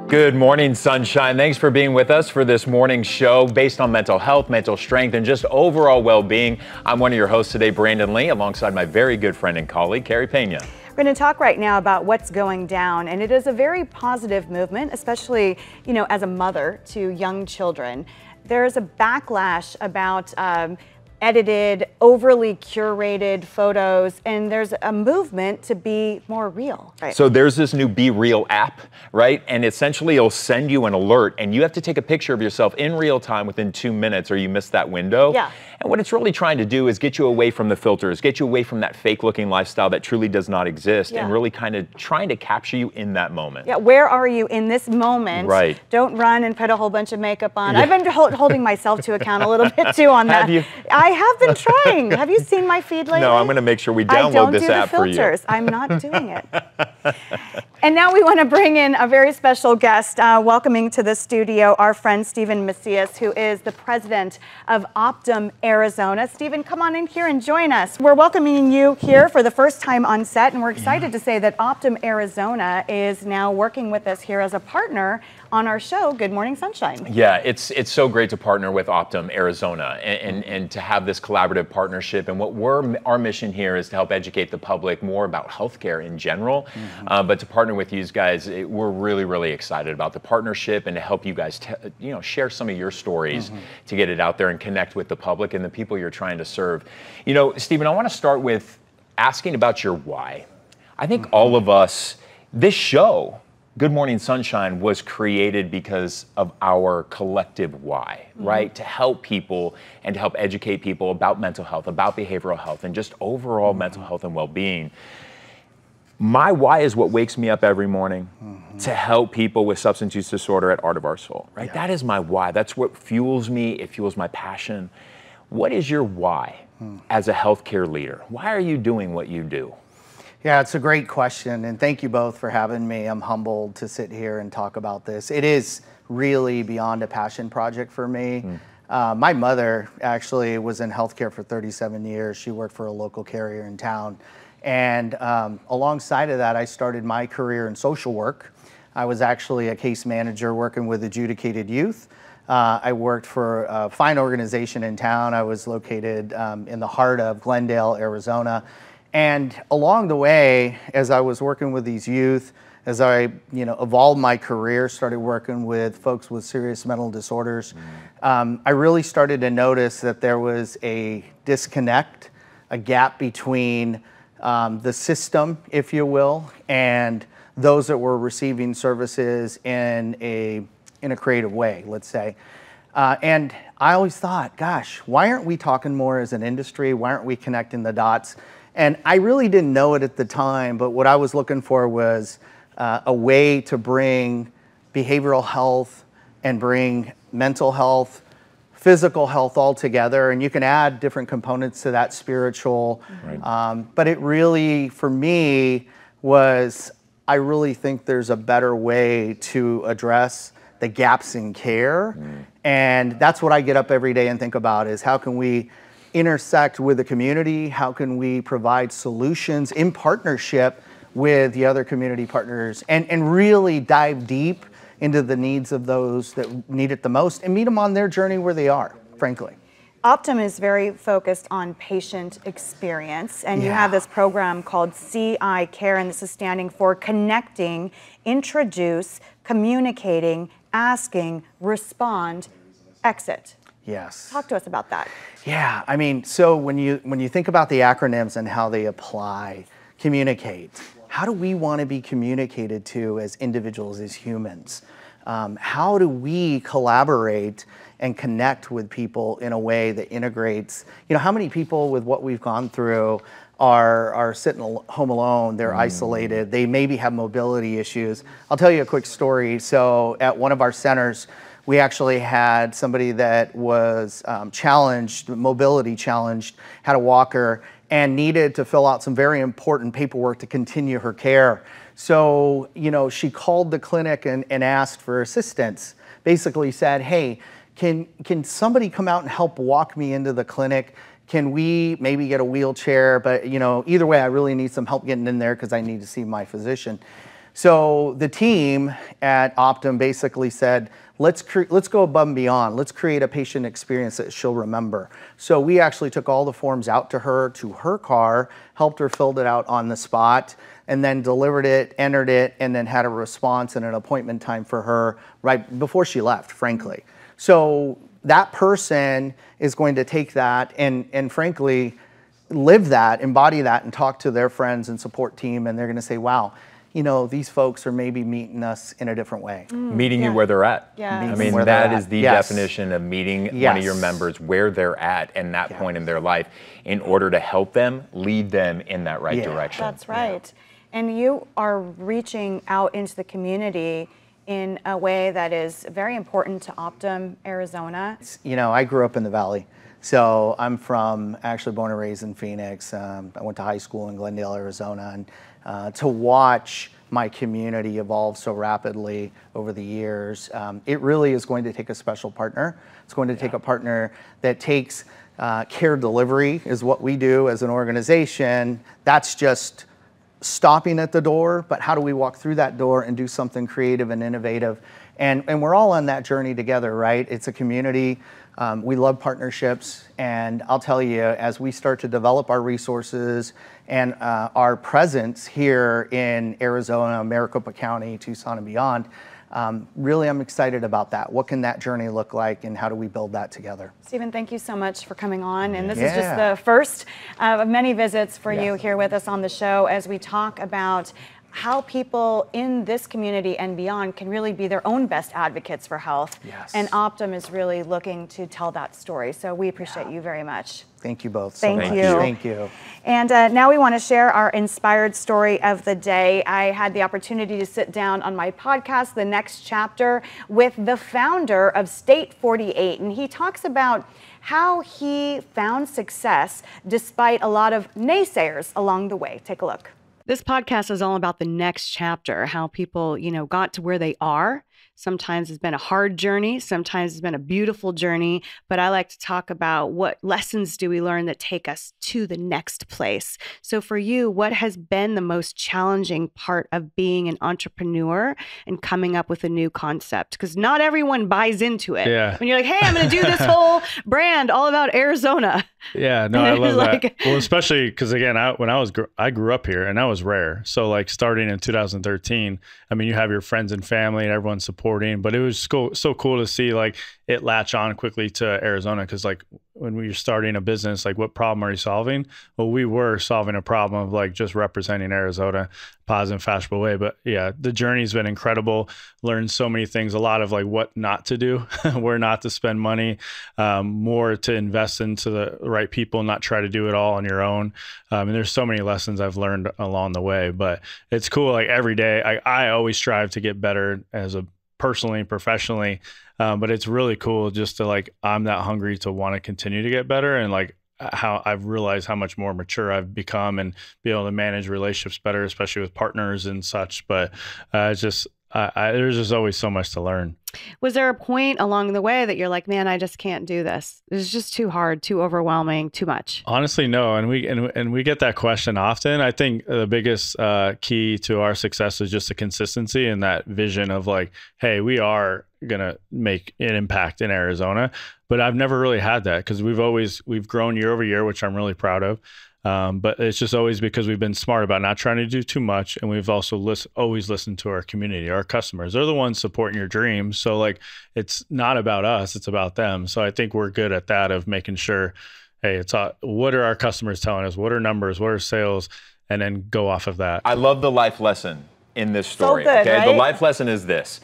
Good morning, sunshine. Thanks for being with us for this morning show based on mental health, mental strength, and just overall well-being. I'm one of your hosts today, Brandon Lee, alongside my very good friend and colleague, Carey Pena. We're going to talk right now about what's going down, and it is a very positive movement, especially, as a mother to young children. There's a backlash about edited, overly curated photos, and there's a movement to be more real. Right? So there's this new Be Real app, right? And essentially it'll send you an alert, and you have to take a picture of yourself in real time within 2 minutes or you miss that window. Yeah. And what it's really trying to do is get you away from the filters, get you away from that fake looking lifestyle that truly does not exist, and really kind of trying to capture you in that moment. Yeah, where are you in this moment? Right. Don't run and put a whole bunch of makeup on. Yeah. I've been holding myself to account a little bit too on that. Have you? I have been trying. Have you seen my feed lately? No, I'm going to make sure we download this app for you. I don't do the filters. I'm not doing it. And now we want to bring in a very special guest, welcoming to the studio our friend Stephen Macias, who is the president of Optum Arizona. Stephen, come on in here and join us. We're welcoming you here for the first time on set, and we're excited to say that Optum Arizona is now working with us here as a partner on our show, Good Morning Sunshine. Yeah, it's so great to partner with Optum Arizona and to have this collaborative partnership. And what our mission here is to help educate the public more about healthcare in general. But to partner with you guys, we're really, really excited about the partnership and to help you guys, share some of your stories to get it out there and connect with the public and the people you're trying to serve. Stephen, I want to start with asking about your why. I think all of us, this show, Good Morning Sunshine, was created because of our collective why, right? To help people and to help educate people about mental health, about behavioral health, and just overall mental health and well-being. My why is what wakes me up every morning to help people with substance use disorder at Art of Our Soul, right? Yeah. That is my why. That's what fuels me. It fuels my passion. What is your why as a healthcare leader? Why are you doing what you do? Yeah, it's a great question, and thank you both for having me. I'm humbled to sit here and talk about this. It is really beyond a passion project for me. My mother actually was in healthcare for 37 years. She worked for a local carrier in town. And alongside of that, I started my career in social work. I was actually a case manager working with adjudicated youth. I worked for a fine organization in town. I was located in the heart of Glendale, Arizona. And along the way, as I was working with these youth, as I evolved my career, started working with folks with serious mental disorders, I really started to notice that there was a disconnect, a gap between the system, if you will, and those that were receiving services in a creative way, let's say. And I always thought, gosh, why aren't we talking more as an industry? Why aren't we connecting the dots? And I really didn't know it at the time, but what I was looking for was a way to bring behavioral health and bring mental health, physical health all together. And you can add different components to that, spiritual. Right. But it really, for me, was I really think there's a better way to address the gaps in care. And that's what I get up every day and think about is how can we intersect with the community? How can we provide solutions in partnership with the other community partners and really dive deep into the needs of those that need it the most and meet them on their journey where they are, frankly. Optum is very focused on patient experience, and you have this program called CI Care, and this is standing for Connecting, Introduce, Communicating, Asking, Respond, Exit. Yes. Talk to us about that. Yeah, I mean, so when you think about the acronyms and how they apply, communicate, how do we want to be communicated to as individuals, as humans? How do we collaborate and connect with people in a way that integrates? How many people with what we've gone through are sitting home alone, they're isolated, they maybe have mobility issues. I'll tell you a quick story. So at one of our centers, we actually had somebody that was challenged, mobility challenged, had a walker, and needed to fill out some very important paperwork to continue her care. So, she called the clinic and asked for assistance. Basically said, hey, can somebody come out and help walk me into the clinic? can we maybe get a wheelchair? But either way, I really need some help getting in there because I need to see my physician. So the team at Optum basically said, let's go above and beyond. Let's create a patient experience that she'll remember. So we actually took all the forms out to her car, helped her fill it out on the spot, and then delivered it, entered it, and then had a response and an appointment time for her right before she left, frankly. So that person is going to take that and frankly, live that, embody that, and talk to their friends and support team, and they're going to say, wow, these folks are maybe meeting us in a different way. Meeting you where they're at. Yeah. I mean, that is the definition of meeting one of your Yes. members where they're at and that point in their life in order to help them, lead them in that right direction. That's right. And you are reaching out into the community in a way that is very important to Optum Arizona. I grew up in the Valley. So I'm actually born and raised in Phoenix. I went to high school in Glendale, Arizona. And to watch my community evolve so rapidly over the years, it really is going to take a special partner. It's going to take a partner that takes care delivery is what we do as an organization. That's just stopping at the door, but how do we walk through that door and do something creative and innovative? And we're all on that journey together, right? It's a community. We love partnerships, and I'll tell you, as we start to develop our resources and our presence here in Arizona, Maricopa County, Tucson, and beyond, really I'm excited about that. What can that journey look like, and how do we build that together? Stephen, thank you so much for coming on, and this is just the first of many visits for you here with us on the show as we talk about how people in this community and beyond can really be their own best advocates for health. Yes. And Optum is really looking to tell that story. So we appreciate you very much. Thank you both so much. Thank you. Thank you. And now we want to share our inspired story of the day. I had the opportunity to sit down on my podcast, The Next Chapter, with the founder of State 48. And he talks about how he found success despite a lot of naysayers along the way. Take a look. This podcast is all about the next chapter, how people, got to where they are. Sometimes it's been a hard journey. Sometimes it's been a beautiful journey. But I like to talk about what lessons do we learn that take us to the next place. So for you, what has been the most challenging part of being an entrepreneur and coming up with a new concept? Because not everyone buys into it. Yeah. When you're like, hey, I'm going to do this whole brand all about Arizona. Yeah, no, I love Like- that. Well, especially because again, I grew up here and that was rare. So like starting in 2013, I mean, you have your friends and family and everyone supporting, but it was so cool to see like it latch on quickly to Arizona. Cause like when we were starting a business, like what problem are you solving? Well, we were solving a problem of like just representing Arizona positive, fashionable way. But yeah, the journey's been incredible. Learned so many things, a lot of like what not to do, where not to spend money, more to invest into the right people, not try to do it all on your own. And there's so many lessons I've learned along the way, but it's cool. Like every day, I always strive to get better as a personally and professionally. But it's really cool just to like, I'm that hungry to want to continue to get better. And like how I've realized how much more mature I've become and be able to manage relationships better, especially with partners and such. But it's just, there's just always so much to learn. Was there a point along the way that you're like, man, I just can't do this? It's just too hard, too overwhelming, too much? Honestly, no. And we get that question often. I think the biggest key to our success is just the consistency and that vision of like, hey, we are going to make an impact in Arizona. But I've never really had that because we've grown year over year, which I'm really proud of. But it's just always because we've been smart about not trying to do too much. And we've also always listened to our community, our customers. They're the ones supporting your dreams. So like, it's not about us, it's about them. So I think we're good at that of making sure, hey, what are our customers telling us? What are numbers? What are sales? And then go off of that. I love the life lesson in this story. good, okay, right? The life lesson is this.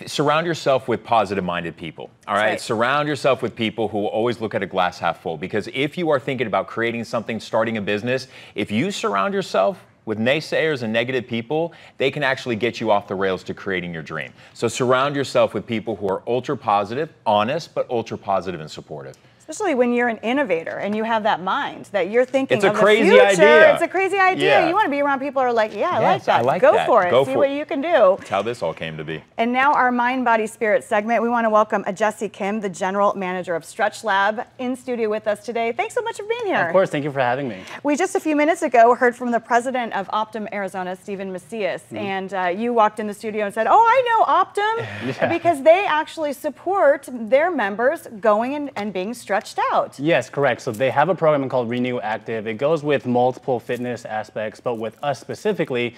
Surround yourself with positive-minded people, all right? Surround yourself with people who will always look at a glass half full, because if you are thinking about creating something, starting a business, if you surround yourself with naysayers and negative people, they can actually get you off the rails to creating your dream. So surround yourself with people who are ultra positive, honest, but ultra positive and supportive. Especially when you're an innovator and you have that mind that you're thinking It's a of crazy the future. idea. It's a crazy idea. Yeah. You want to be around people who are like, yeah, I like Yes, that. I like Go that. for it. Go See for what it. you can do. That's how this all came to be. And now our Mind, Body, Spirit segment. We want to welcome Jesse Kim, the General Manager of StretchLab, in studio with us today. Thanks so much for being here. Of course, thank you for having me. We just a few minutes ago heard from the President of Optum Arizona, Stephen Macias, and you walked in the studio and said, oh, I know Optum, because they actually support their members going and being stretched out. Yes, correct. So they have a program called Renew Active. It goes with multiple fitness aspects, but with us specifically,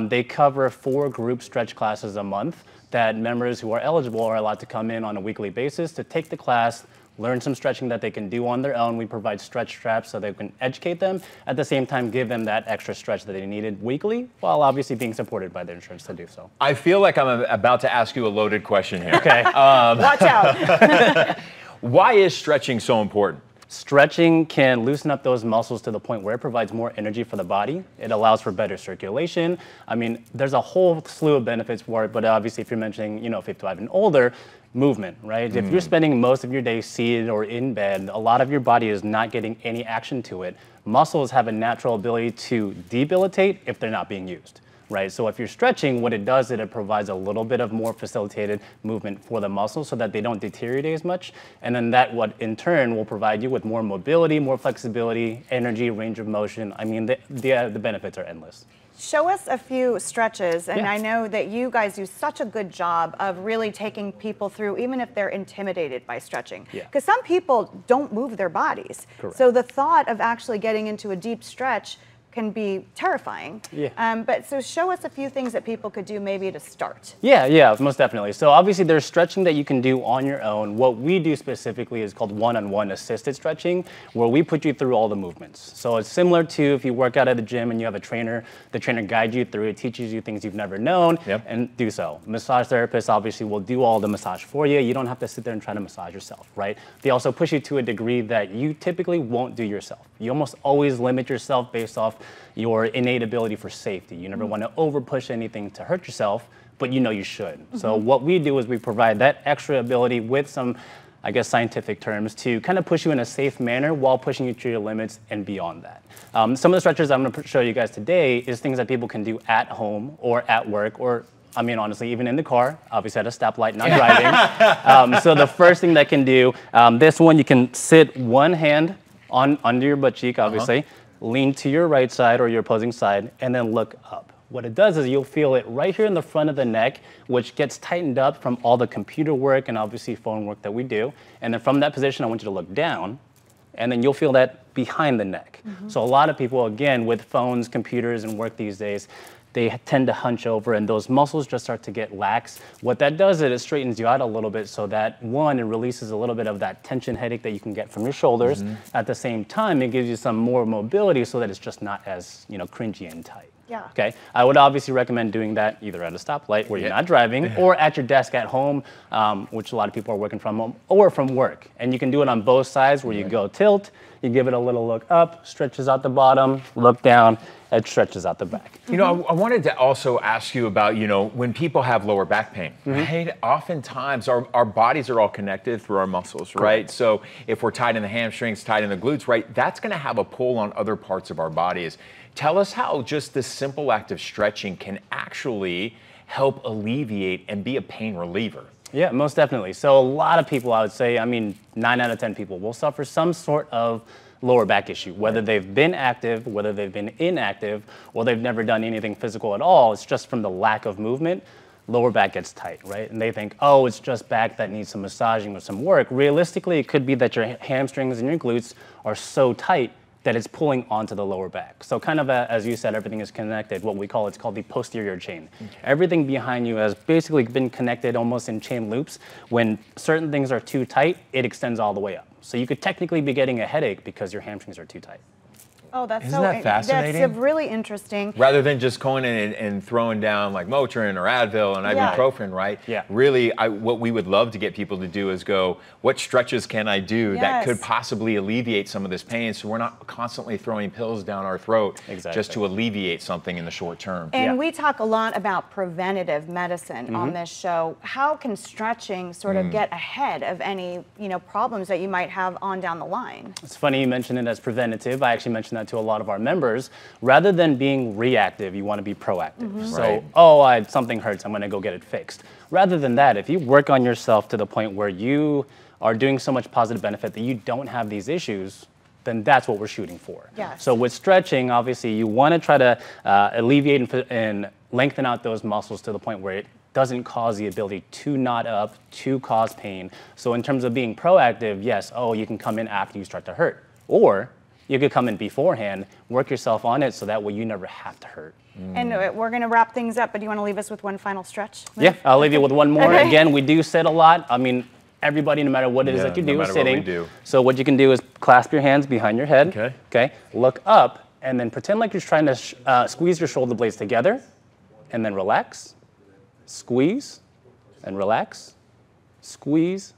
they cover 4 group stretch classes a month that members who are eligible are allowed to come in on a weekly basis to take the class, learn some stretching that they can do on their own. We provide stretch straps so they can educate them, at the same time give them that extra stretch that they needed weekly, while obviously being supported by their insurance to do so. I feel like I'm about to ask you a loaded question here. Okay. Watch out. Why is stretching so important? Stretching can loosen up those muscles to the point where it provides more energy for the body. It allows for better circulation. I mean, there's a whole slew of benefits for it, but obviously if you're mentioning, 55 and older, movement, right? If you're spending most of your day seated or in bed, a lot of your body is not getting any action to it. Muscles have a natural ability to debilitate if they're not being used. Right, so if you're stretching, what it does is it provides a little bit of more facilitated movement for the muscles so that they don't deteriorate as much. And then that what in turn will provide you with more mobility, more flexibility, energy, range of motion. I mean, the benefits are endless. Show us a few stretches, and Yeah. I know that you guys do such a good job of really taking people through, even if they're intimidated by stretching. Yeah. Because some people don't move their bodies. Correct. So the thought of actually getting into a deep stretch can be terrifying. Yeah. But so show us a few things that people could do maybe to start. Yeah, most definitely. So obviously there's stretching that you can do on your own. What we do specifically is called one-on-one assisted stretching, where we put you through all the movements. So it's similar to if you work out at the gym and you have a trainer, the trainer guides you through it, teaches you things you've never known, and do so. Massage therapists obviously will do all the massage for you. You don't have to sit there and try to massage yourself, right? They also push you to a degree that you typically won't do yourself. You almost always limit yourself based off your innate ability for safety. You never want to over push anything to hurt yourself, but you should. So what we do is we provide that extra ability with some, I guess, scientific terms to kind of push you in a safe manner while pushing you to your limits and beyond that. Some of the stretches I'm going to show you guys today is things that people can do at home or at work, or I mean, honestly, even in the car, obviously at a stoplight, not driving. So the first thing that can do, this one, you can sit one hand under your butt cheek, obviously, lean to your right side or your opposing side, and then look up. What it does is you'll feel it right here in the front of the neck, which gets tightened up from all the computer work and obviously phone work that we do. And then from that position, I want you to look down, and then you'll feel that behind the neck. So a lot of people, again, with phones, computers, and work these days, they tend to hunch over and those muscles just start to get lax. What that does is it straightens you out a little bit so that, one, it releases a little bit of that tension headache that you can get from your shoulders. At the same time, it gives you some more mobility so that it's just not as, cringy and tight. Yeah. Okay. I would obviously recommend doing that either at a stoplight where you're not driving or at your desk at home, which a lot of people are working from home, or from work. And you can do it on both sides where you go tilt, you give it a little look up, stretches out the bottom, look down, it stretches out the back. I wanted to also ask you about, when people have lower back pain, right? Oftentimes our bodies are all connected through our muscles, right? So if we're tight in the hamstrings, tight in the glutes, right, that's going to have a pull on other parts of our bodies. Tell us how just this simple act of stretching can actually help alleviate and be a pain reliever. Yeah, most definitely. So a lot of people, I would say, 9 out of 10 people will suffer some sort of lower back issue, whether they've been active, whether they've been inactive, or they've never done anything physical at all. It's just from the lack of movement, lower back gets tight, right? And they think, oh, it's just back that needs some massaging or some work. Realistically, it could be that your hamstrings and your glutes are so tight that it's pulling onto the lower back. So kind of as you said, everything is connected. What we call, it's called the posterior chain. Everything behind you has basically been connected almost in chain loops. When certain things are too tight, it extends all the way up. So you could technically be getting a headache because your hamstrings are too tight. Oh, that's Isn't that fascinating? That's really interesting. Rather than just going in and throwing down like Motrin or Advil and ibuprofen, right? Yeah. Really, what we would love to get people to do is go, what stretches can I do that could possibly alleviate some of this pain, so we're not constantly throwing pills down our throat just to alleviate something in the short term. And we talk a lot about preventative medicine on this show. How can stretching sort of get ahead of any, problems that you might have on down the line? It's funny you mentioned it as preventative. I actually mentioned that to a lot of our members. Rather than being reactive, you want to be proactive. So, something hurts, I'm going to go get it fixed. Rather than that, if you work on yourself to the point where you are doing so much positive benefit that you don't have these issues, then that's what we're shooting for. Yes. So with stretching, obviously, you want to try to alleviate and lengthen out those muscles to the point where it doesn't cause the ability to knot up, to cause pain. So in terms of being proactive, yes, you can come in after you start to hurt. Or you could come in beforehand, work yourself on it so that way you never have to hurt. And we're going to wrap things up, but do you want to leave us with one final stretch? Yeah, I'll leave you with one more. Again, we do sit a lot. I mean, everybody, no matter what it is that you do, is sitting. So what you can do is clasp your hands behind your head. Okay. Look up, and then pretend like you're trying to squeeze your shoulder blades together, and then relax, squeeze, and relax, squeeze,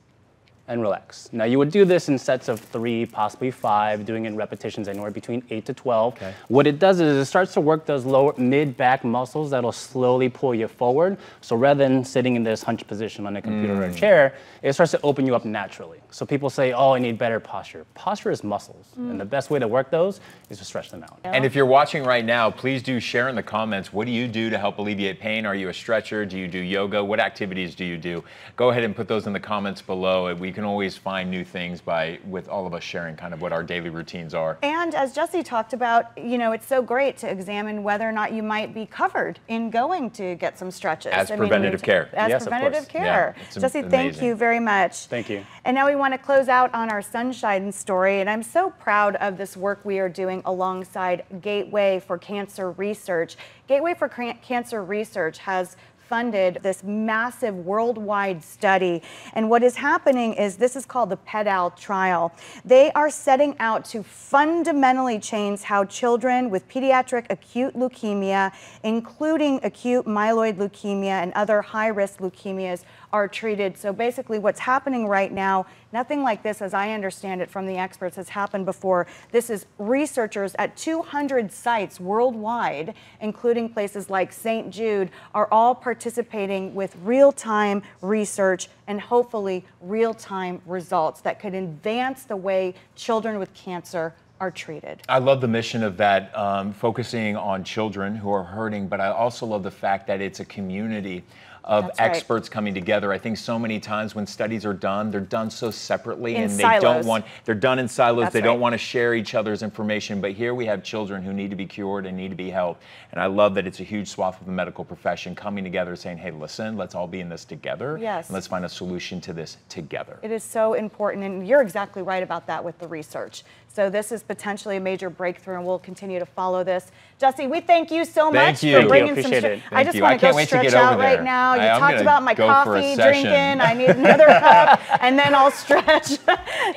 and relax. Now you would do this in sets of 3, possibly 5, doing it in repetitions anywhere between 8 to 12. What it does is it starts to work those lower mid-back muscles that'll slowly pull you forward. So rather than sitting in this hunched position on a computer or a chair, it starts to open you up naturally. So people say, I need better posture. Posture is muscles, and the best way to work those is to stretch them out. And if you're watching right now, please do share in the comments, what do you do to help alleviate pain? Are you a stretcher? Do you do yoga? What activities do you do? Go ahead and put those in the comments below. We can always find new things with all of us sharing kind of what our daily routines are. And as Jesse talked about, it's so great to examine whether or not you might be covered in going to get some stretches. As preventative care. As preventative care. Yeah, Jesse, thank you very much. Thank you. And now we want to close out on our sunshine story, and I'm so proud of this work we are doing alongside Gateway for Cancer Research. Gateway for Cancer Research has funded this massive worldwide study. And what is happening is this is called the PEDAL trial. They are setting out to fundamentally change how children with pediatric acute leukemia, including acute myeloid leukemia and other high-risk leukemias, are treated. So basically what's happening right now, nothing like this, as I understand it from the experts, has happened before. This is researchers at 200 sites worldwide, including places like St. Jude, are all participating with real-time research and hopefully real-time results that could advance the way children with cancer are treated. I love the mission of that, focusing on children who are hurting, but I also love the fact that it's a community of experts coming together. I think so many times when studies are done, they're done so separately and they don't want, they're done in silos. They don't want to share each other's information. But here we have children who need to be cured and need to be helped. And I love that it's a huge swath of the medical profession coming together saying, hey, listen, let's all be in this together. Yes. And let's find a solution to this together. It is so important, and you're exactly right about that with the research. So this is potentially a major breakthrough, and we'll continue to follow this. Jesse, we thank you so much for bringing some. I just want to go stretch out right now. You talked about my coffee drinking. I need another cup, and then I'll stretch.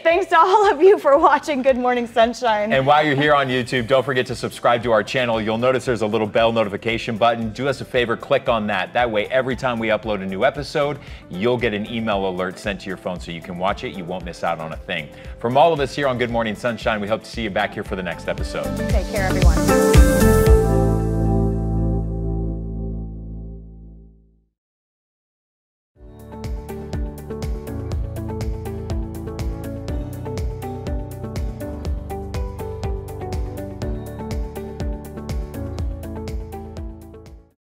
Thanks to all of you for watching Good Morning Sunshine. And while you're here on YouTube, don't forget to subscribe to our channel. You'll notice there's a little bell notification button. Do us a favor, click on that. That way, every time we upload a new episode, you'll get an email alert sent to your phone so you can watch it. You won't miss out on a thing. From all of us here on Good Morning Sunshine, we hope to see you back here for the next episode. Take care, everyone.